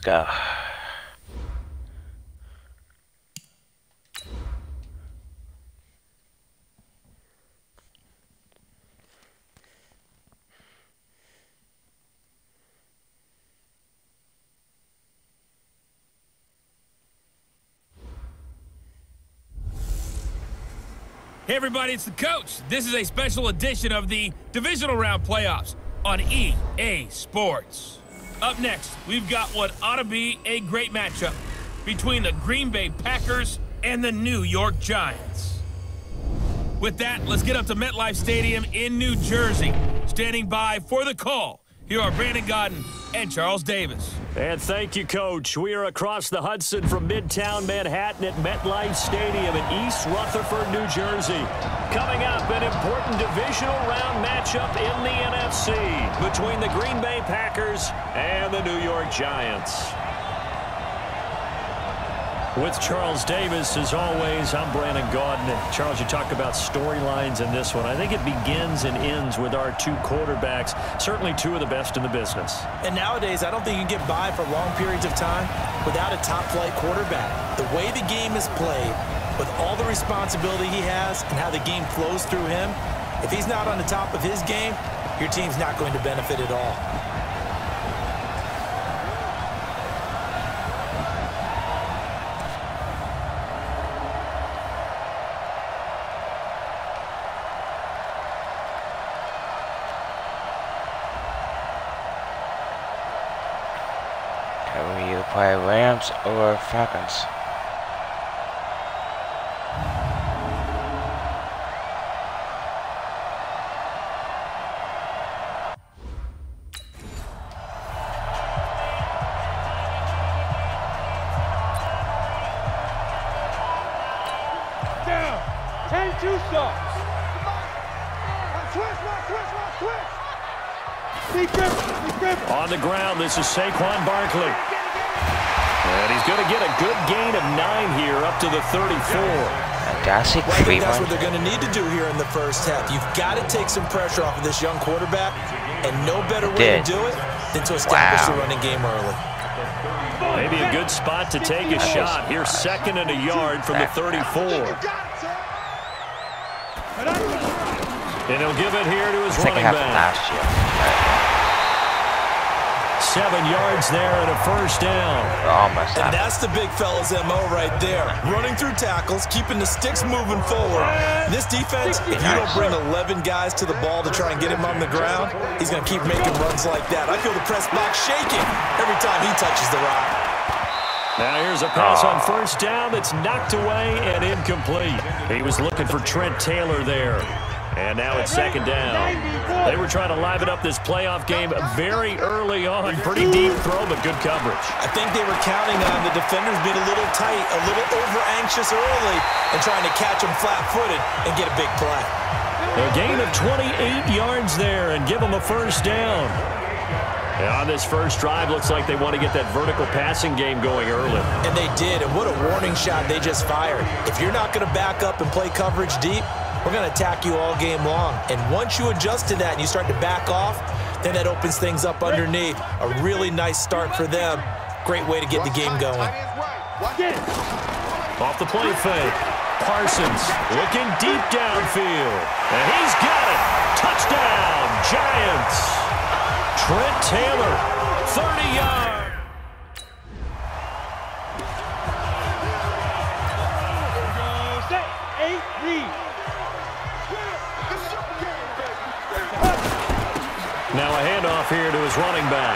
go. Hey everybody, it's the coach. This is a special edition of the Divisional Round Playoffs on EA Sports. Up next, we've got what ought to be a great matchup between the Green Bay Packers and the New York Giants. With that, let's get up to MetLife Stadium in New Jersey. Standing by for the call, here are Brandon Godden and Charles Davis. And thank you, Coach. We are across the Hudson from Midtown Manhattan at MetLife Stadium in East Rutherford, New Jersey. Coming up, an important divisional round matchup in the NFC between the Green Bay Packers and the New York Giants. With Charles Davis, as always, I'm Brandon Godden. Charles, you talk about storylines in this one. I think it begins and ends with our two quarterbacks, certainly two of the best in the business. And nowadays, I don't think you can get by for long periods of time without a top-flight quarterback. The way the game is played, with all the responsibility he has and how the game flows through him, if he's not on the top of his game, your team's not going to benefit at all. Will you play Rams or Falcons? Down. 10-2 stops. On the ground, this is Saquon Barkley. And he's going to get a good gain of 9 here, up to the 34. Fantastic. Well, I think that's what they're going to need to do here in the first half. You've got to take some pressure off of this young quarterback, and no better way to do it than to establish the running game early. Maybe a good spot to take a shot. Here's second and a yard from the 34. And he'll give it here to his running back. 7 yards there and a first down. And that's the big fella's MO right there. Running through tackles, keeping the sticks moving forward. This defense, if you don't bring 11 guys to the ball to try and get him on the ground, he's going to keep making runs like that. I feel the press box shaking every time he touches the rock. Now here's a pass on first down that's knocked away and incomplete. He was looking for Trent Taylor there. And now it's second down. They were trying to liven up this playoff game very early on. Pretty deep throw, but good coverage. I think they were counting on the defenders being a little tight, a little over-anxious early, and trying to catch them flat-footed and get a big play. A gain of 28 yards there and give them a first down. And on this first drive, looks like they want to get that vertical passing game going early. And they did, and what a warning shot they just fired. If you're not going to back up and play coverage deep, we're going to attack you all game long. And once you adjust to that and you start to back off, then that opens things up underneath. A really nice start for them. Great way to get the game going. Off the play fake. Parsons looking deep downfield. And he's got it. Touchdown, Giants. Trent Taylor, 30 yards. Now a handoff here to his running back.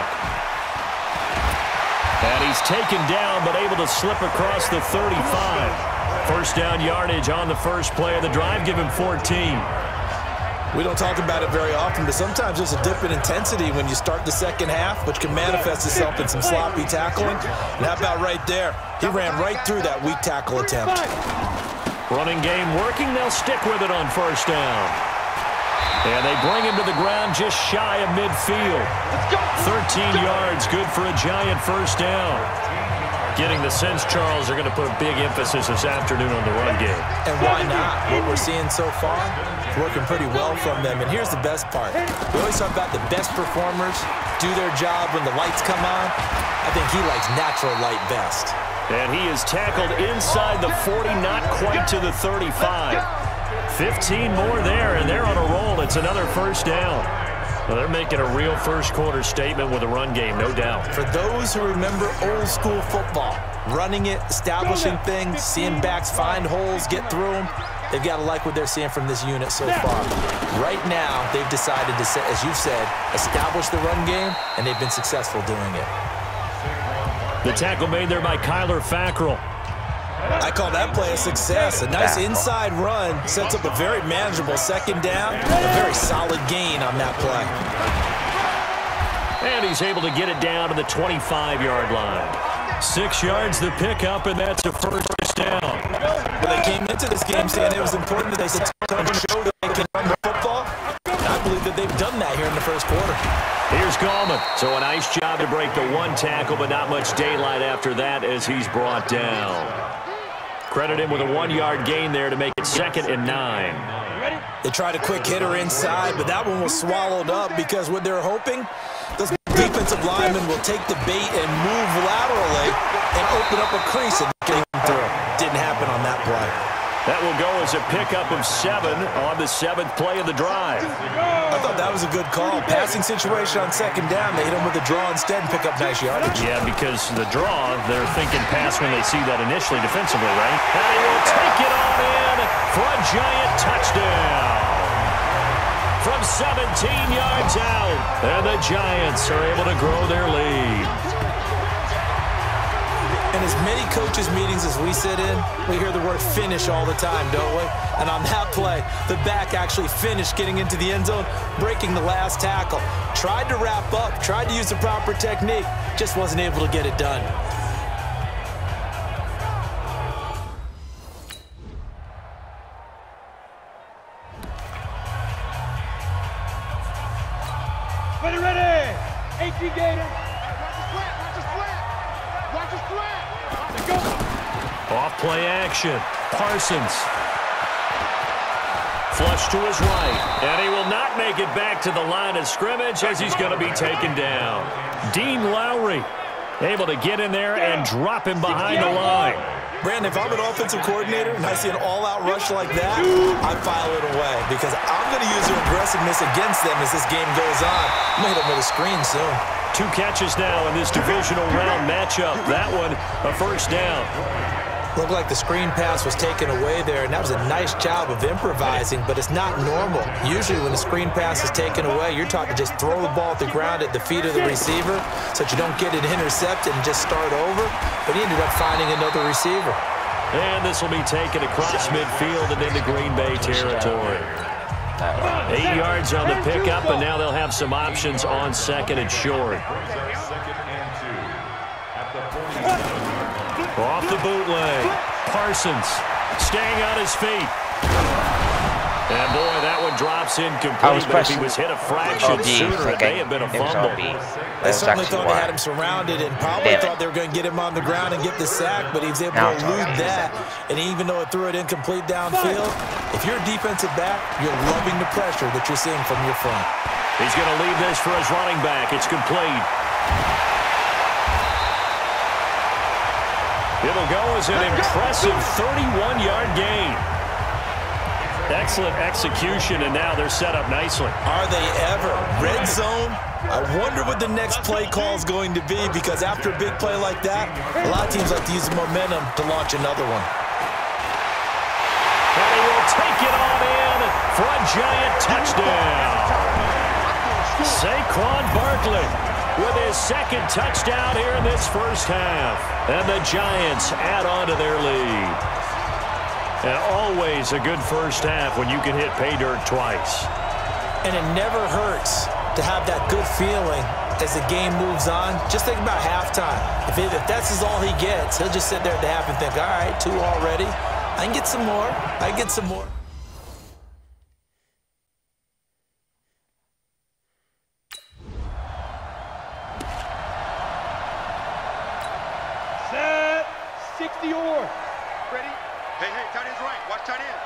And he's taken down, but able to slip across the 35. First down yardage on the first play of the drive. Give him 14. We don't talk about it very often, but sometimes there's a dip in intensity when you start the second half, which can manifest itself in some sloppy tackling. And how about right there? He ran right through that weak tackle attempt. Running game working. They'll stick with it on first down. And they bring him to the ground just shy of midfield. 13 yards, good for a Giant first down. Getting the sense, Charles, they're going to put a big emphasis this afternoon on the run game. And why not? What we're seeing so far, it's working pretty well from them. And here's the best part. We always talk about the best performers do their job when the lights come on. I think he likes natural light best. And he is tackled inside the 40, not quite to the 35. 15 more there, and they're on a roll. It's another first down. Well, they're making a real first-quarter statement with a run game, no doubt. For those who remember old-school football, running it, establishing things, seeing backs find holes, get through them, they've got to like what they're seeing from this unit so far. Right now, they've decided to, as you said, establish the run game, and they've been successful doing it. The tackle made there by Kyler Fackrell. I call that play a success. A nice inside run sets up a very manageable second down and a very solid gain on that play. And he's able to get it down to the 25-yard line. 6 yards the pickup, and that's a first down. Well, they came into this game saying it was important that they show that they can run the football. And I believe that they've done that here in the first quarter. Here's Gallman. So a nice job to break the one tackle, but not much daylight after that as he's brought down. Credit him with a 1-yard gain there to make it 2nd and 9. They tried a quick hitter inside, but that one was swallowed up because what they're hoping, those defensive linemen will take the bait and move laterally and open up a crease and get him through. Didn't happen on that play. That will go as a pickup of 7 on the 7th play of the drive. I thought that was a good call. Passing situation on second down. They hit him with a draw instead and pick up nice yardage. Yeah, because the draw, they're thinking pass when they see that initially defensively, right? And he will take it on in for a giant touchdown. From 17 yards out. And the Giants are able to grow their lead. In as many coaches' meetings as we sit in, we hear the word finish all the time, don't we? And on that play, the back actually finished getting into the end zone, breaking the last tackle. Tried to wrap up, tried to use the proper technique, just wasn't able to get it done. Ready! 18 Gator. Off play action. Parsons. Flush to his right. And he will not make it back to the line of scrimmage as he's going to be taken down. Dean Lowry able to get in there and drop him behind the line. Brandon, if I'm an offensive coordinator and I see an all-out rush like that, I file it away because I'm going to use their aggressiveness against them as this game goes on. I'm going to hit them with a screen soon. 2 catches now in this divisional round matchup. That one, a first down. Looked like the screen pass was taken away there, and that was a nice job of improvising, but it's not normal. Usually when the screen pass is taken away, you're taught to just throw the ball at the ground at the feet of the receiver so that you don't get it intercepted and just start over, but he ended up finding another receiver. And this will be taken across midfield and into Green Bay territory. 8 yards on the pickup, and now they'll have some options on 2nd and short. Off the bootleg. Parsons staying on his feet. And boy, that one drops incomplete, but if he was hit a fraction sooner, it may have been a fumble. They certainly thought they had him surrounded and probably thought they were going to get him on the ground and get the sack, but he was able to elude that. And even though it threw it incomplete downfield, if you're a defensive back, you're loving the pressure that you're seeing from your front. He's going to leave this for his running back. It's complete. It'll go as an impressive 31-yard gain. Excellent execution, and now they're set up nicely. Are they ever? Red zone? I wonder what the next play call is going to be, because after a big play like that, a lot of teams like to use the momentum to launch another one. And he will take it on in for a giant touchdown. Saquon Barkley with his 2nd touchdown here in this first half. And the Giants add on to their lead. And always a good first half when you can hit pay dirt twice. And it never hurts to have that good feeling as the game moves on. Just think about halftime. If that's all he gets, he'll just sit there at the half and think, all right, 2 already. I can get some more. I can get some more. Set. Hey, tight end's right. Watch tight end.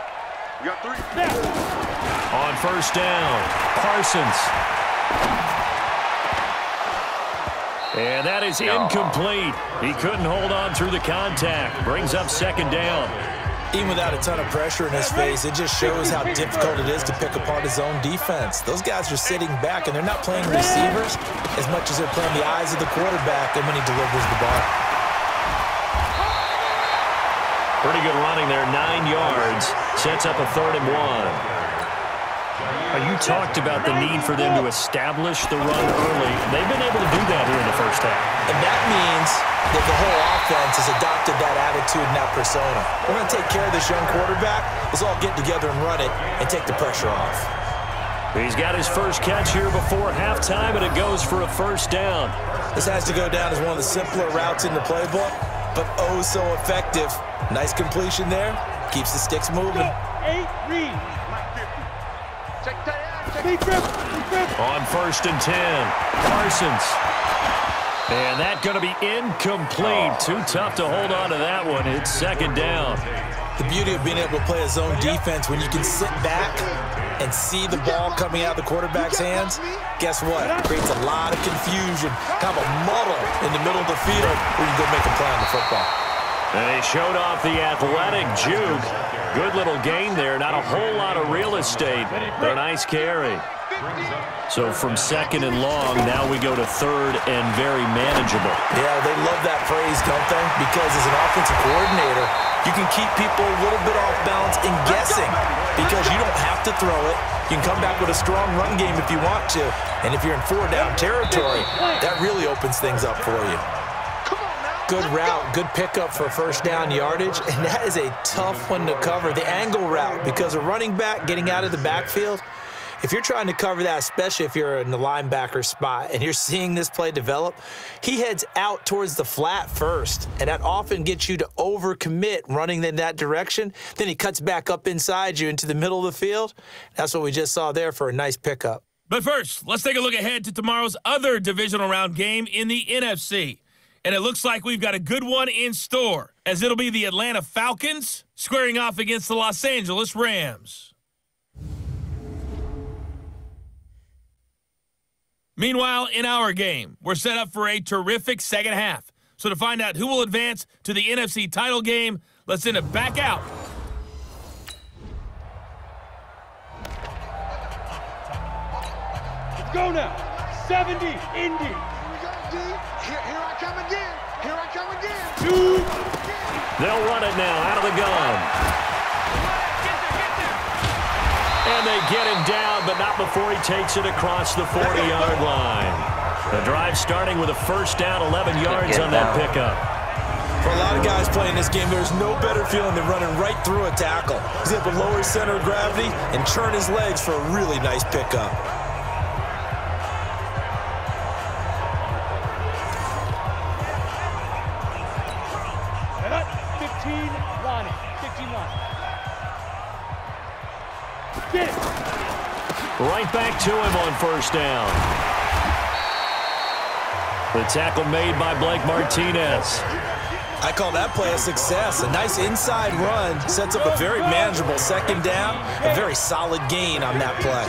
We got 3. On first down, Parsons. And that is incomplete. He couldn't hold on through the contact. Brings up second down. Even without a ton of pressure in his face, it just shows how difficult it is to pick apart his own defense. Those guys are sitting back, and they're not playing receivers as much as they're playing the eyes of the quarterback and when he delivers the ball. Pretty good running there, 9 yards. Sets up a 3rd and 1. You talked about the need for them to establish the run early. They've been able to do that here in the first half. And that means that the whole offense has adopted that attitude and that persona. We're going to take care of this young quarterback. Let's all get together and run it and take the pressure off. He's got his first catch here before halftime, and it goes for a first down. This has to go down as one of the simpler routes in the playbook, but oh so effective. Nice completion there. Keeps the sticks moving. 8, read. On first and 10, Parsons. And that's going to be incomplete. Too tough to hold on to that one. It's second down. The beauty of being able to play a zone defense when you can sit back and see the ball coming out of the quarterback's hands, guess what? It creates a lot of confusion, kind of a muddle in the middle of the field where you can go make a play on the football. And they showed off the athletic juke. Good little gain there. Not a whole lot of real estate, but a nice carry. So from second and long, now we go to third and very manageable. Yeah, they love that phrase, don't they? Because as an offensive coordinator, you can keep people a little bit off balance and guessing because you don't have to throw it. You can come back with a strong run game if you want to. And if you're in 4-down territory, that really opens things up for you. Good route, good pickup for first down yardage, and that is a tough one to cover. The angle route, because a running back getting out of the backfield, if you're trying to cover that, especially if you're in the linebacker spot and you're seeing this play develop, he heads out towards the flat first, and that often gets you to overcommit running in that direction. Then he cuts back up inside you into the middle of the field. That's what we just saw there for a nice pickup. But first, let's take a look ahead to tomorrow's other divisional round game in the NFC. And it looks like we've got a good one in store, as it'll be the Atlanta Falcons squaring off against the Los Angeles Rams. Meanwhile, in our game, we're set up for a terrific second half. So to find out who will advance to the NFC title game, let's send it back out. Let's go now. 70, Indy. Here I come again. Here I come again. 2. They'll run it now out of the gun. And they get him down, but not before he takes it across the 40-yard line. The drive starting with a first down, 11 yards on that pickup. For a lot of guys playing this game, there's no better feeling than running right through a tackle. He's able to lower his center of gravity and turn his legs for a really nice pickup. Right back to him on first down. The tackle made by Blake Martinez. I call that play a success. A nice inside run sets up a very manageable second down. A very solid gain on that play.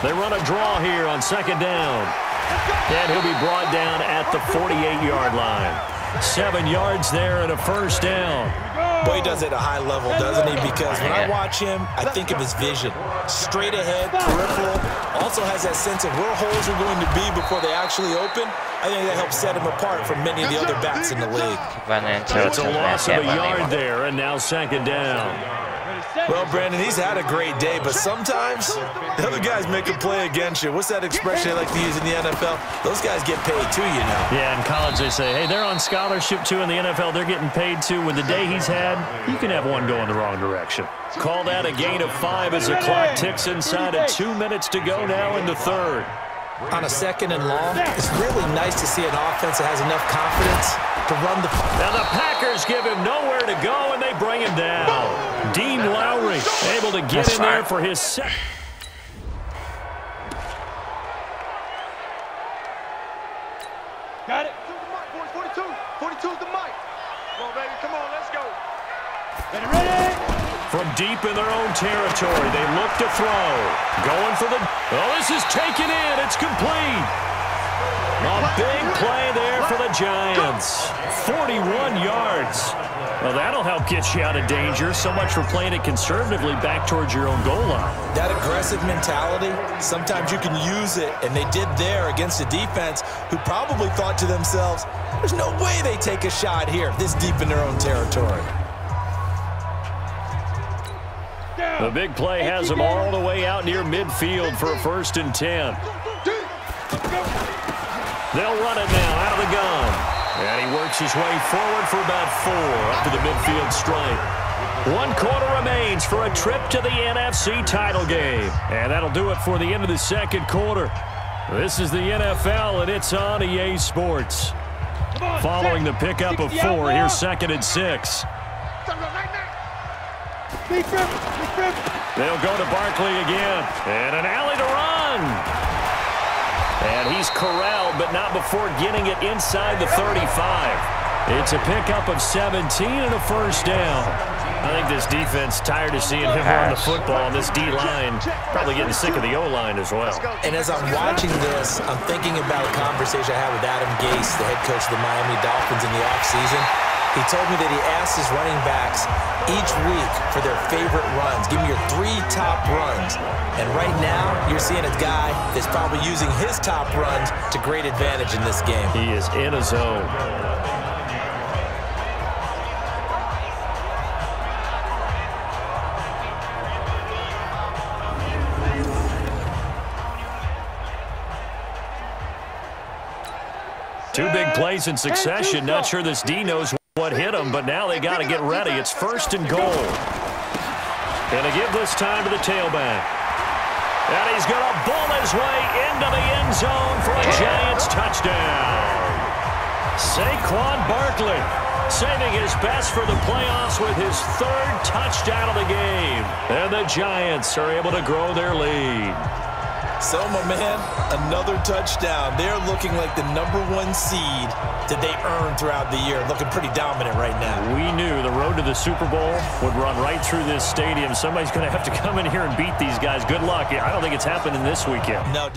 They run a draw here on second down. And he'll be brought down at the 48-yard line. 7 yards there and a first down. Boy, he does it at a high level, doesn't he? Because when I watch him, I think of his vision. Straight ahead, peripheral. Also has that sense of where holes are going to be before they actually open. I think that helps set him apart from many of the other backs in the league. It's a loss of a yard there, and now second down. Well, Brandon, he's had a great day, but sometimes the other guys make a play against you. What's that expression they like to use in the NFL? Those guys get paid too, you know. Yeah, in college they say, hey, they're on scholarship too. In the NFL, they're getting paid too. With the day he's had, you can have one going the wrong direction. Call that a gain of 5 as the clock ticks inside of 2 minutes to go now in the third. On a second and long, it's really nice to see an offense that has enough confidence to run the... Now the Packers give him nowhere to go, and they bring him down. Dean Lowry able to get in there for his second. Got it. 42 is the mic. baby. Come on, let's go. Ready, ready. From deep in their own territory, they look to throw. Going for the... Oh, this is taken in. It's complete. A big play there for the Giants. 41 yards. Well, that'll help get you out of danger. So much for playing it conservatively back towards your own goal line. That aggressive mentality, sometimes you can use it, and they did there against a defense who probably thought to themselves, there's no way they take a shot here this deep in their own territory. The big play has them all the way out near midfield for a 1st and 10. They'll run it now out of the gun. And he works his way forward for about 4 up to the midfield stripe. 1 quarter remains for a trip to the NFC title game. And that'll do it for the end of the 2nd quarter. This is the NFL, and it's on EA Sports. Following the pickup of 4, here's 2nd and 6. They'll go to Barkley again. And an alley to run. And he's corralled, but not before getting it inside the 35. It's a pickup of 17 and a 1st down. I think this defense tired of seeing him run the football, and this D-line probably getting sick of the O-line as well. And as I'm watching this, I'm thinking about a conversation I had with Adam Gase, the head coach of the Miami Dolphins in the offseason. He told me that he asked his running backs each week for their favorite runs. Give me your 3 top runs. And right now, you're seeing a guy that's probably using his top runs to great advantage in this game. He is in a zone. Two big plays in succession. Not sure this D knows what hit him, but now they got to get ready. It's 1st and goal. Gonna give this time to the tailback. And he's going to bull his way into the end zone for a Giants touchdown. Saquon Barkley saving his best for the playoffs with his 3rd touchdown of the game. And the Giants are able to grow their lead. So, my man, another touchdown. They're looking like the #1 seed that they earned throughout the year. Looking pretty dominant right now. We knew the road to the Super Bowl would run right through this stadium. Somebody's going to have to come in here and beat these guys. Good luck. I don't think it's happening this weekend. No.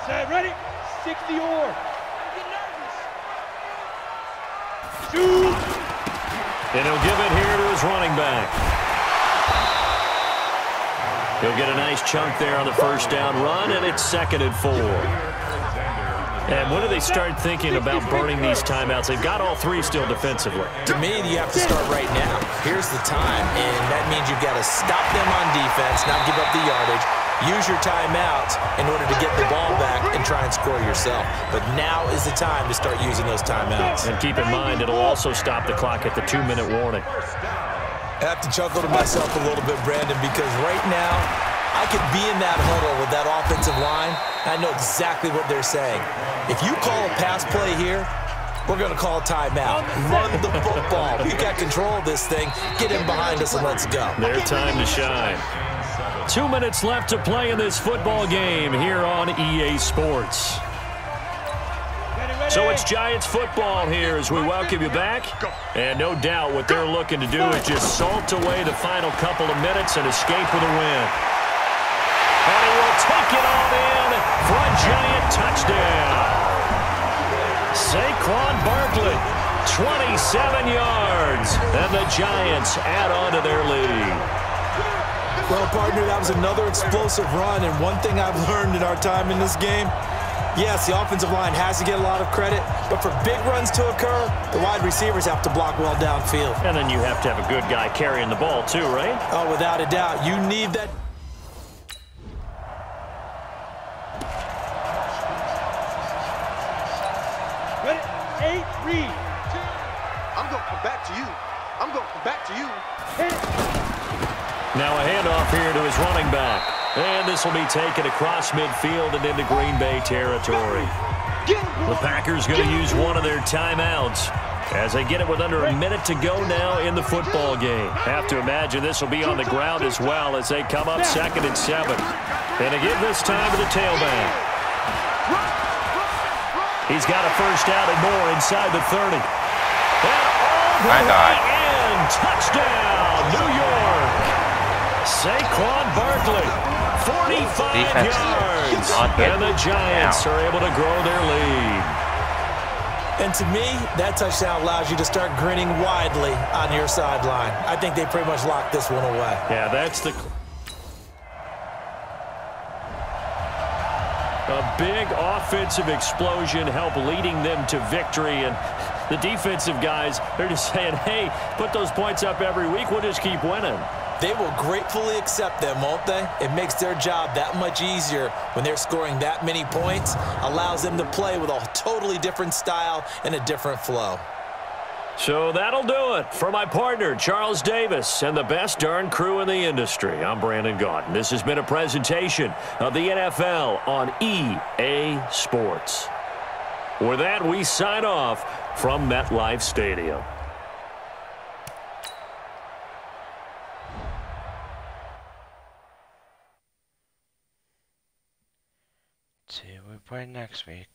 Set, ready? 60 or. Shoot! And he'll give it here to his running back. He'll get a nice chunk there on the 1st down run, and it's 2nd and 4. And when do they start thinking about burning these timeouts? They've got all 3 still defensively. To me, you have to start right now. Here's the time, and that means you've got to stop them on defense, not give up the yardage. Use your timeouts in order to get the ball back and try and score yourself. But now is the time to start using those timeouts. And keep in mind, it'll also stop the clock at the 2-minute warning. I have to chuckle to myself a little bit, Brandon, because right now, I could be in that huddle with that offensive line. I know exactly what they're saying. If you call a pass play here, we're going to call a timeout. Run the football. We got control of this thing. Get in behind us and let's go. Their time to shine. 2 minutes left to play in this football game here on EA Sports. So it's Giants football here as we welcome you back. And no doubt what they're looking to do is just salt away the final couple of minutes and escape with a win. And he will take it all in for a Giant touchdown. Saquon Barkley, 27 yards. And the Giants add on to their lead. Well, partner, that was another explosive run, and one thing I've learned in our time in this game, yes, the offensive line has to get a lot of credit, but for big runs to occur, the wide receivers have to block well downfield. And then you have to have a good guy carrying the ball too, right? Oh, without a doubt. You need that. Ready? 8, read. I'm going to come back to you. I'm going to come back to you. Now a handoff here to his running back. And this will be taken across midfield and into Green Bay territory. The Packers going to use one of their timeouts as they get it with under a minute to go now in the football game. Have to imagine this will be on the ground as well as they come up 2nd and 7. And to give this time to the tailback. He's got a first down and more inside the 30. And all the My God. way in. Touchdown, New York. Saquon Barkley, 45 Defense yards. not good. And the Giants are able to grow their lead. And to me, that touchdown allows you to start grinning widely on your sideline. I think they pretty much locked this one away. Yeah, that's the... A big offensive explosion helped leading them to victory. And the defensive guys, they're just saying, hey, put those points up every week. We'll just keep winning. They will gratefully accept them, won't they? It makes their job that much easier when they're scoring that many points. Allows them to play with a totally different style and a different flow. So that'll do it for my partner, Charles Davis, and the best darn crew in the industry. I'm Brandon Gaudin. This has been a presentation of the NFL on EA Sports. With that, we sign off from MetLife Stadium. See, we play next week.